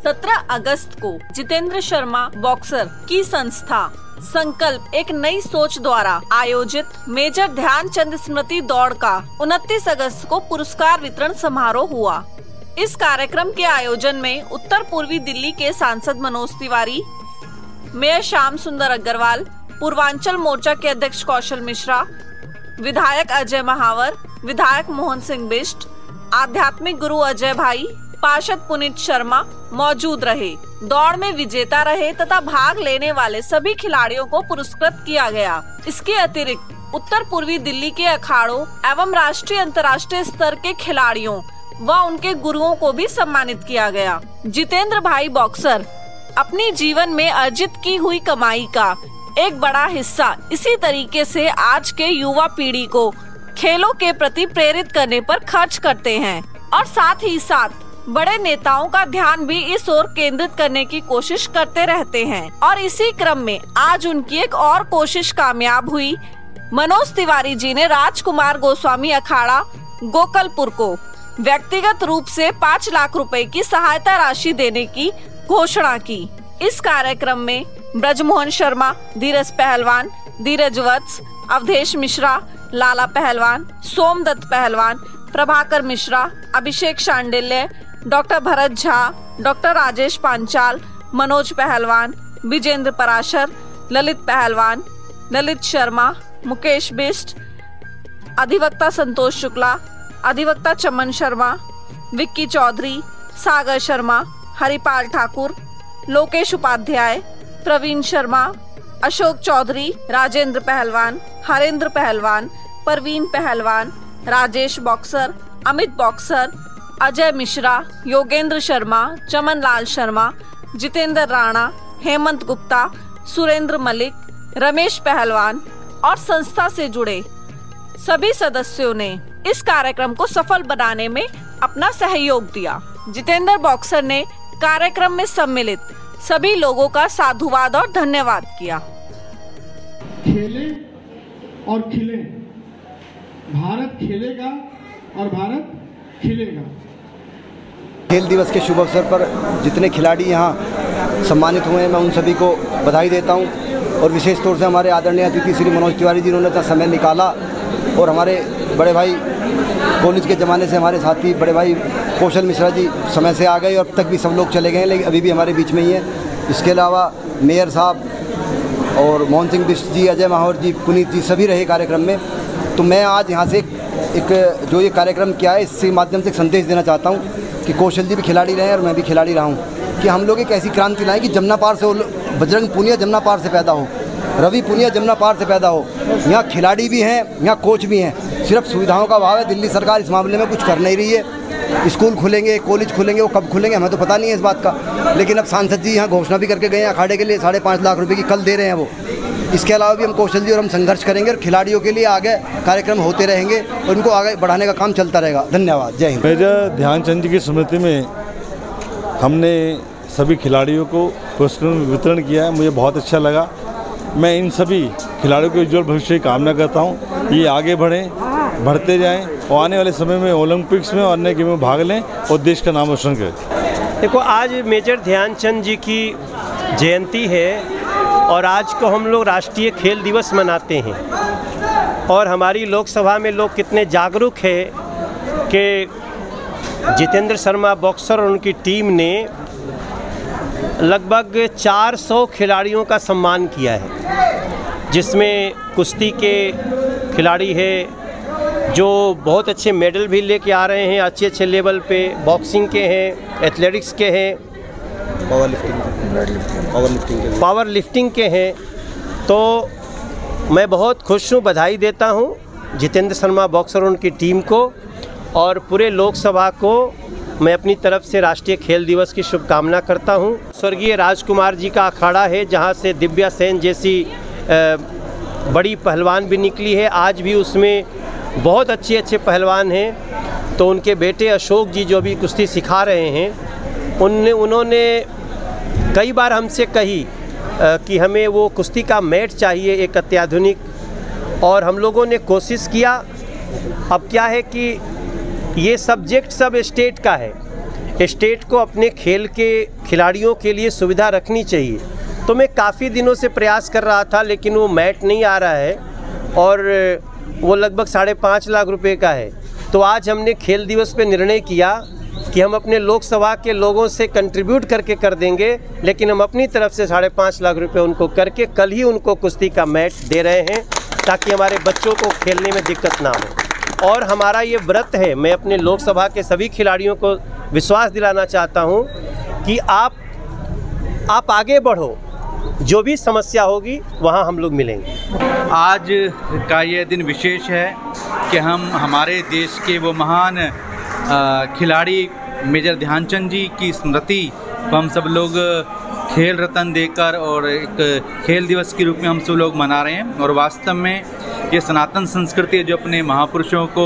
17 अगस्त को जितेंद्र शर्मा बॉक्सर की संस्था संकल्प एक नई सोच द्वारा आयोजित मेजर ध्यानचंद स्मृति दौड़ का 29 अगस्त को पुरस्कार वितरण समारोह हुआ। इस कार्यक्रम के आयोजन में उत्तर पूर्वी दिल्ली के सांसद मनोज तिवारी, मेयर श्याम सुंदर अग्रवाल, पूर्वांचल मोर्चा के अध्यक्ष कौशल मिश्रा, विधायक अजय महावर, विधायक मोहन सिंह बिष्ट, आध्यात्मिक गुरु अजय भाई, पार्षद पुनीत शर्मा मौजूद रहे। दौड़ में विजेता रहे तथा भाग लेने वाले सभी खिलाड़ियों को पुरस्कृत किया गया। इसके अतिरिक्त उत्तर पूर्वी दिल्ली के अखाड़ों एवं राष्ट्रीय अंतर्राष्ट्रीय स्तर के खिलाड़ियों व उनके गुरुओं को भी सम्मानित किया गया। जितेंद्र भाई बॉक्सर अपनी जीवन में अर्जित की हुई कमाई का एक बड़ा हिस्सा इसी तरीके से आज के युवा पीढ़ी को खेलों के प्रति प्रेरित करने पर खर्च करते हैं और साथ ही साथ बड़े नेताओं का ध्यान भी इस ओर केंद्रित करने की कोशिश करते रहते हैं। और इसी क्रम में आज उनकी एक और कोशिश कामयाब हुई। मनोज तिवारी जी ने राजकुमार गोस्वामी अखाड़ा गोकलपुर को व्यक्तिगत रूप से 5 लाख रुपए की सहायता राशि देने की घोषणा की। इस कार्यक्रम में ब्रजमोहन शर्मा, धीरज पहलवान, धीरज वत्स, अवधेश मिश्रा, लाला पहलवान, सोमदत्त पहलवान, प्रभाकर मिश्रा, अभिषेक शांडिल्य, डॉक्टर भरत झा, डॉक्टर राजेश पांचाल, मनोज पहलवान, विजेंद्र पराशर, ललित पहलवान, ललित शर्मा, मुकेश बिष्ट, अधिवक्ता संतोष शुक्ला, अधिवक्ता चमन शर्मा, विक्की चौधरी, सागर शर्मा, हरिपाल ठाकुर, लोकेश उपाध्याय, प्रवीण शर्मा, अशोक चौधरी, राजेंद्र पहलवान, हरेंद्र पहलवान, परवीन पहलवान, राजेश बॉक्सर, अमित बॉक्सर, अजय मिश्रा, योगेंद्र शर्मा, चमन लाल शर्मा, जितेंद्र राणा, हेमंत गुप्ता, सुरेंद्र मलिक, रमेश पहलवान और संस्था से जुड़े सभी सदस्यों ने इस कार्यक्रम को सफल बनाने में अपना सहयोग दिया। जितेंद्र बॉक्सर ने कार्यक्रम में सम्मिलित सभी लोगों का साधुवाद और धन्यवाद किया। खेले और खिले, भारत खेलेगा और भारत खिलेगा। खेल दिवस के शुभ अवसर पर जितने खिलाड़ी यहाँ सम्मानित हुए हैं, मैं उन सभी को बधाई देता हूँ। और विशेष तौर से हमारे आदरणीय अतिथि श्री मनोज तिवारी जी, उन्होंने इतना समय निकाला। और हमारे बड़े भाई कॉलेज के ज़माने से हमारे साथी बड़े भाई कौशल मिश्रा जी समय से आ गए और अब तक भी सब लोग चले गए, लेकिन अभी भी हमारे बीच में ही हैं। इसके अलावा मेयर साहब और मोहन सिंह बिष्ट जी, अजय महावर जी, पुनीत जी सभी रहे कार्यक्रम में। तो मैं आज यहाँ से एक जो ये कार्यक्रम किया है, इसके माध्यम से एक संदेश देना चाहता हूँ कि कौशल जी भी खिलाड़ी रहे और मैं भी खिलाड़ी रहा हूँ, कि हम लोग एक ऐसी क्रांति लाएं कि जमुना पार से बजरंग पूनिया जमुना पार से पैदा हो, रवि पूनिया जमुना पार से पैदा हो। यहाँ खिलाड़ी भी हैं, यहाँ कोच भी हैं, सिर्फ सुविधाओं का अभाव है। दिल्ली सरकार इस मामले में कुछ कर नहीं रही है। स्कूल खुलेंगे, कॉलेज खुलेंगे, वो कब खुलेंगे हमें तो पता नहीं है इस बात का। लेकिन अब सांसद जी यहाँ घोषणा भी करके गए हैं, अखाड़े के लिए 5.5 लाख रुपए की कल दे रहे हैं वो। इसके अलावा भी हम कौशल जी और हम संघर्ष करेंगे और खिलाड़ियों के लिए आगे कार्यक्रम होते रहेंगे और उनको आगे बढ़ाने का काम चलता रहेगा। धन्यवाद। जय हिंद। मेजर ध्यानचंद जी की स्मृति में हमने सभी खिलाड़ियों को पुरस्कार वितरण किया है। मुझे बहुत अच्छा लगा। मैं इन सभी खिलाड़ियों के उज्ज्वल भविष्य की कामना करता हूँ। ये आगे बढ़ें, बढ़ते जाएं और आने वाले समय में ओलंपिक्स में और अन्य गेमों में भाग लें और देश का नाम रोशन करें। देखो, आज मेजर ध्यानचंद जी की जयंती है और आज को हम लोग राष्ट्रीय खेल दिवस मनाते हैं। और हमारी लोकसभा में लोग कितने जागरूक है कि जितेंद्र शर्मा बॉक्सर और उनकी टीम ने लगभग 400 खिलाड़ियों का सम्मान किया है, जिसमें कुश्ती के खिलाड़ी है जो बहुत अच्छे मेडल भी लेके आ रहे हैं अच्छे अच्छे लेवल पे, बॉक्सिंग के हैं, एथलेटिक्स के हैं, पावर लिफ्टिंग के हैं। तो मैं बहुत खुश हूँ, बधाई देता हूँ जितेंद्र शर्मा बॉक्सर और उनकी टीम को और पूरे लोकसभा को मैं अपनी तरफ से राष्ट्रीय खेल दिवस की शुभकामना करता हूँ। स्वर्गीय राजकुमार जी का अखाड़ा है जहाँ से दिव्या सेन जैसी बड़ी पहलवान भी निकली है, आज भी उसमें बहुत अच्छे अच्छे पहलवान हैं। तो उनके बेटे अशोक जी जो भी कुश्ती सिखा रहे हैं, उन्होंने कई बार हमसे कही कि हमें वो कुश्ती का मैट चाहिए एक अत्याधुनिक, और हम लोगों ने कोशिश किया। अब क्या है कि ये सब्जेक्ट सब स्टेट का है, स्टेट को अपने खेल के खिलाड़ियों के लिए सुविधा रखनी चाहिए। तो मैं काफ़ी दिनों से प्रयास कर रहा था, लेकिन वो मैट नहीं आ रहा है और वो लगभग 5.5 लाख रुपए का है। तो आज हमने खेल दिवस पे निर्णय किया कि हम अपने लोकसभा के लोगों से कंट्रीब्यूट करके कर देंगे, लेकिन हम अपनी तरफ से 5.5 लाख रुपए उनको करके कल ही उनको कुश्ती का मैट दे रहे हैं, ताकि हमारे बच्चों को खेलने में दिक्कत ना हो। और हमारा ये व्रत है, मैं अपने लोकसभा के सभी खिलाड़ियों को विश्वास दिलाना चाहता हूँ कि आप आगे बढ़ो, जो भी समस्या होगी वहाँ हम लोग मिलेंगे। आज का ये दिन विशेष है कि हम हमारे देश के वो महान खिलाड़ी मेजर ध्यानचंद जी की स्मृति को हम सब लोग खेल रत्न देकर और एक खेल दिवस के रूप में हम सब लोग मना रहे हैं। और वास्तव में ये सनातन संस्कृति है जो अपने महापुरुषों को,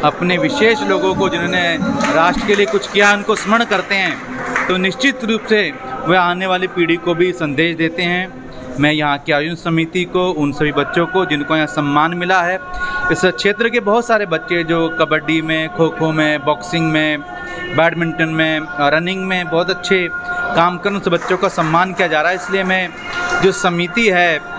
अपने विशेष लोगों को जिन्होंने राष्ट्र के लिए कुछ किया, उनको स्मरण करते हैं, तो निश्चित रूप से वह आने वाली पीढ़ी को भी संदेश देते हैं। मैं यहाँ की आयोजन समिति को, उन सभी बच्चों को जिनको यहाँ सम्मान मिला है, इस क्षेत्र के बहुत सारे बच्चे जो कबड्डी में, खो खो में, बॉक्सिंग में, बैडमिंटन में, रनिंग में बहुत अच्छे काम कर, उन बच्चों का सम्मान किया जा रहा है। इसलिए मैं जो समिति है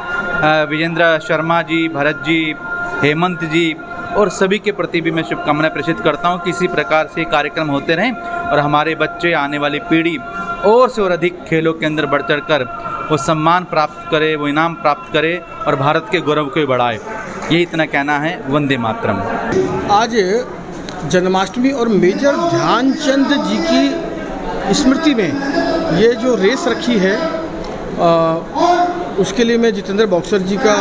विजेंद्र शर्मा जी, भरत जी, हेमंत जी और सभी के प्रति भी मैं शुभकामनाएं प्रेषित करता हूँ कि इसी प्रकार से कार्यक्रम होते रहें और हमारे बच्चे, आने वाली पीढ़ी और से और अधिक खेलों के अंदर बढ़ चढ़ कर वो सम्मान प्राप्त करे, वो इनाम प्राप्त करे और भारत के गौरव को बढ़ाए। यही इतना कहना है। वंदे मातरम। आज जन्माष्टमी और मेजर ध्यानचंद जी की स्मृति में ये जो रेस रखी है, उसके लिए मैं जितेंद्र बॉक्सर जी का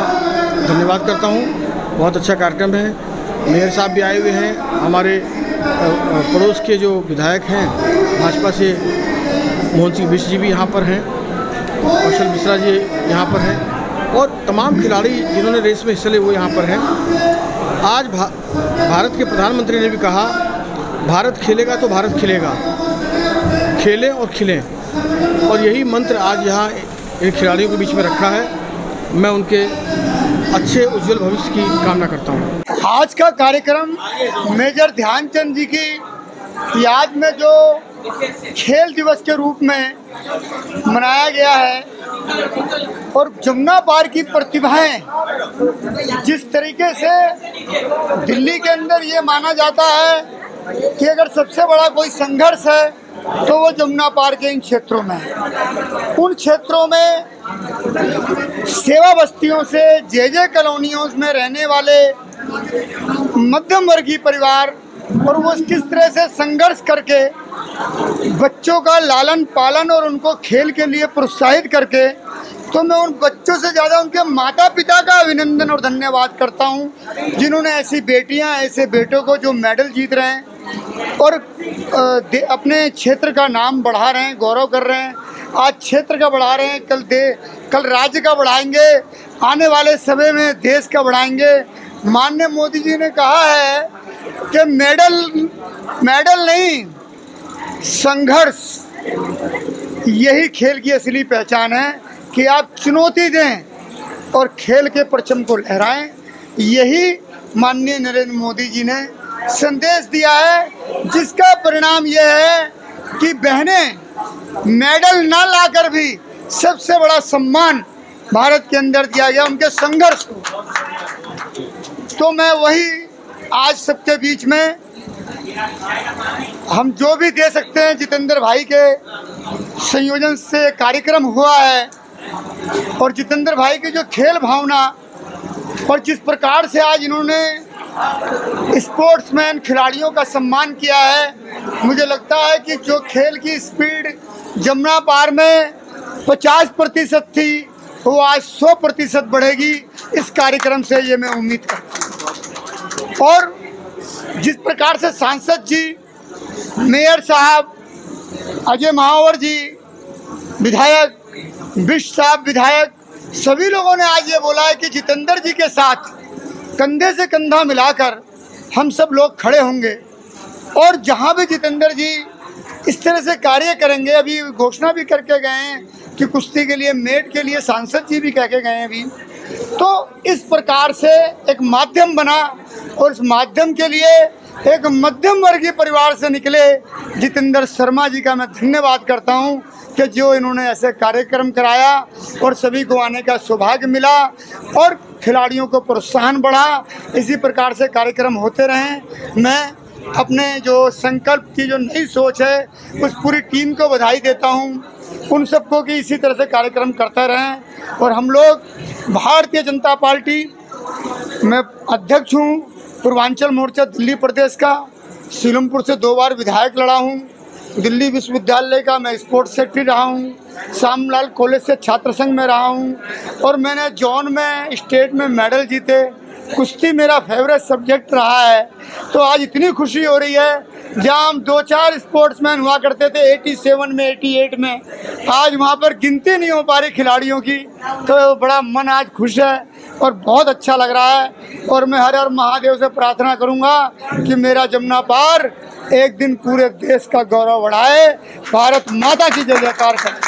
धन्यवाद करता हूँ। बहुत अच्छा कार्यक्रम है। मेयर साहब भी आए हुए हैं, हमारे पड़ोस के जो विधायक हैं भाजपा से मोहन सिंह बिष्ट जी भी यहाँ पर हैं, कौशल मिश्रा जी यहाँ पर हैं और तमाम खिलाड़ी जिन्होंने रेस में हिस्सा लिए वो यहाँ पर हैं। आज भारत के प्रधानमंत्री ने भी कहा, भारत खेलेगा तो भारत खिलेगा, खेलें और खिलें, और यही मंत्र आज यहाँ इन खिलाड़ियों के बीच में रखा है। मैं उनके अच्छे उज्जवल भविष्य की कामना करता हूँ। आज का कार्यक्रम मेजर ध्यानचंद जी की याद में जो खेल दिवस के रूप में मनाया गया है और जमुना पार की प्रतिभाएं, जिस तरीके से दिल्ली के अंदर ये माना जाता है कि अगर सबसे बड़ा कोई संघर्ष है तो वो जमुना पार के इन क्षेत्रों में है। उन क्षेत्रों में सेवा बस्तियों से जे कॉलोनियों में रहने वाले मध्यम वर्गीय परिवार और वो किस तरह से संघर्ष करके बच्चों का लालन पालन और उनको खेल के लिए प्रोत्साहित करके, तो मैं उन बच्चों से ज़्यादा उनके माता पिता का अभिनंदन और धन्यवाद करता हूं, जिन्होंने ऐसी बेटियां, ऐसे बेटों को जो मेडल जीत रहे हैं और अपने क्षेत्र का नाम बढ़ा रहे हैं, गौरव कर रहे हैं। आज क्षेत्र का बढ़ा रहे हैं, कल राज्य का बढ़ाएंगे, आने वाले समय में देश का बढ़ाएंगे। माननीय मोदी जी ने कहा है कि मेडल नहीं, संघर्ष यही खेल की असली पहचान है कि आप चुनौती दें और खेल के परचम को लहराएं। यही माननीय नरेंद्र मोदी जी ने संदेश दिया है, जिसका परिणाम यह है कि बहनें मेडल ना लाकर भी सबसे बड़ा सम्मान भारत के अंदर दिया गया उनके संघर्ष को। तो मैं वही आज सबके बीच में हम जो भी दे सकते हैं, जितेंद्र भाई के संयोजन से कार्यक्रम हुआ है और जितेंद्र भाई की जो खेल भावना और जिस प्रकार से आज इन्होंने स्पोर्ट्समैन खिलाड़ियों का सम्मान किया है, मुझे लगता है कि जो खेल की स्पीड जमुना पार में 50% थी वो आज 100% बढ़ेगी इस कार्यक्रम से, ये मैं उम्मीद करता हूँ। और जिस प्रकार से सांसद जी, मेयर साहब, अजय महावर जी, विधायक बिष्ट साहब विधायक, सभी लोगों ने आज ये बोला है कि जितेंद्र जी के साथ कंधे से कंधा मिलाकर हम सब लोग खड़े होंगे और जहाँ भी जितेंद्र जी इस तरह से कार्य करेंगे, अभी घोषणा भी करके गए हैं कि कुश्ती के लिए, मेट के लिए सांसद जी भी कह के गए हैं अभी, तो इस प्रकार से एक माध्यम बना और इस माध्यम के लिए एक मध्यम वर्गीय परिवार से निकले जितेंद्र शर्मा जी का मैं धन्यवाद करता हूं कि जो इन्होंने ऐसे कार्यक्रम कराया और सभी को आने का सौभाग्य मिला और खिलाड़ियों को प्रोत्साहन बढ़ा। इसी प्रकार से कार्यक्रम होते रहें। मैं अपने जो संकल्प की जो नई सोच है उस पूरी टीम को बधाई देता हूं। उन सबको कि इसी तरह से कार्यक्रम करते रहें। और हम लोग भारतीय जनता पार्टी में अध्यक्ष हूं, पूर्वांचल मोर्चा दिल्ली प्रदेश का, सीलमपुर से 2 बार विधायक लड़ा हूं, दिल्ली विश्वविद्यालय का मैं स्पोर्ट्स सेक्रेटरी रहा हूं, श्यामलाल कॉलेज से छात्र संघ में रहा हूं और मैंने जोन में स्टेट में मेडल जीते। कुश्ती मेरा फेवरेट सब्जेक्ट रहा है। तो आज इतनी खुशी हो रही है, जहाँ हम 2-4 स्पोर्ट्समैन हुआ करते थे 87 में 88 में, आज वहाँ पर गिनती नहीं हो पा रही खिलाड़ियों की। तो बड़ा मन आज खुश है और बहुत अच्छा लग रहा है। और मैं हर हर महादेव से प्रार्थना करूँगा कि मेरा जमुना पार एक दिन पूरे देश का गौरव बढ़ाए। भारत माता की जय जयकार करें।